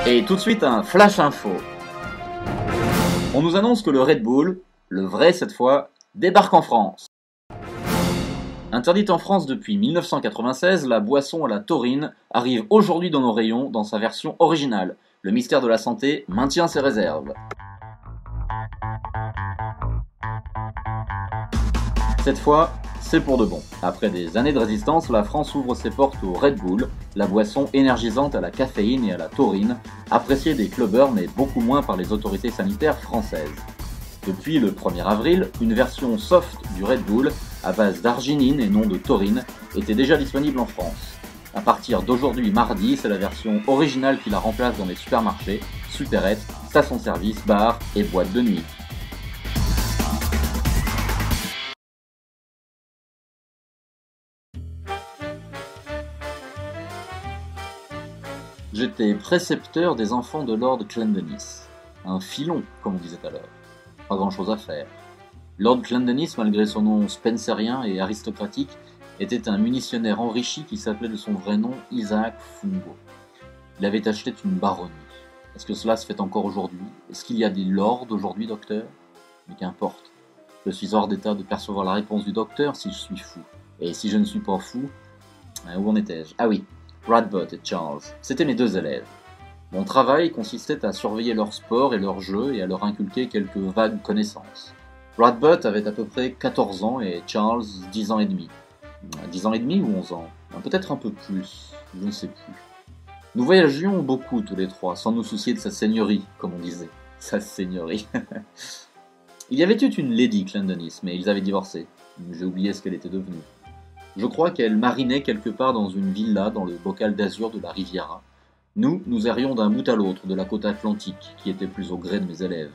Et tout de suite un flash info. On nous annonce que le Red Bull, le vrai cette fois, débarque en France. Interdite en France depuis 1996, la boisson à la taurine arrive aujourd'hui dans nos rayons dans sa version originale. Le ministère de la Santé maintient ses réserves. Cette fois, c'est pour de bon. Après des années de résistance, la France ouvre ses portes au Red Bull, la boisson énergisante à la caféine et à la taurine, appréciée des clubbers mais beaucoup moins par les autorités sanitaires françaises. Depuis le 1er avril, une version soft du Red Bull, à base d'arginine et non de taurine, était déjà disponible en France. À partir d'aujourd'hui mardi, c'est la version originale qui la remplace dans les supermarchés, supérettes, stations-service, bars et boîtes de nuit. J'étais précepteur des enfants de Lord Clendenis. Un filon, comme on disait alors. Pas grand chose à faire. Lord Clendenis, malgré son nom spencerien et aristocratique, était un munitionnaire enrichi qui s'appelait de son vrai nom Isaac Fungo. Il avait acheté une baronnie. Est-ce que cela se fait encore aujourd'hui? Est-ce qu'il y a des lords aujourd'hui, docteur? Mais qu'importe. Je suis hors d'état de percevoir la réponse du docteur si je suis fou. Et si je ne suis pas fou, où en étais-je? Ah oui, Radbot et Charles. C'étaient mes deux élèves. Mon travail consistait à surveiller leur sport et leur jeu et à leur inculquer quelques vagues connaissances. Radbot avait à peu près 14 ans et Charles 10 ans et demi. 10 ans et demi ou 11 ans? Peut-être un peu plus, je ne sais plus. Nous voyagions beaucoup tous les trois, sans nous soucier de sa seigneurie, comme on disait. Sa seigneurie. Il y avait eu une Lady Clendenis, mais ils avaient divorcé. J'ai oublié ce qu'elle était devenue. Je crois qu'elle marinait quelque part dans une villa dans le bocal d'azur de la Riviera. Nous errions d'un bout à l'autre de la côte atlantique, qui était plus au gré de mes élèves.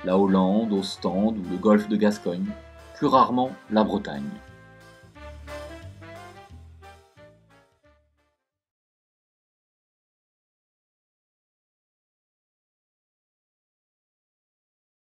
La Hollande, Ostende ou le golfe de Gascogne, plus rarement la Bretagne.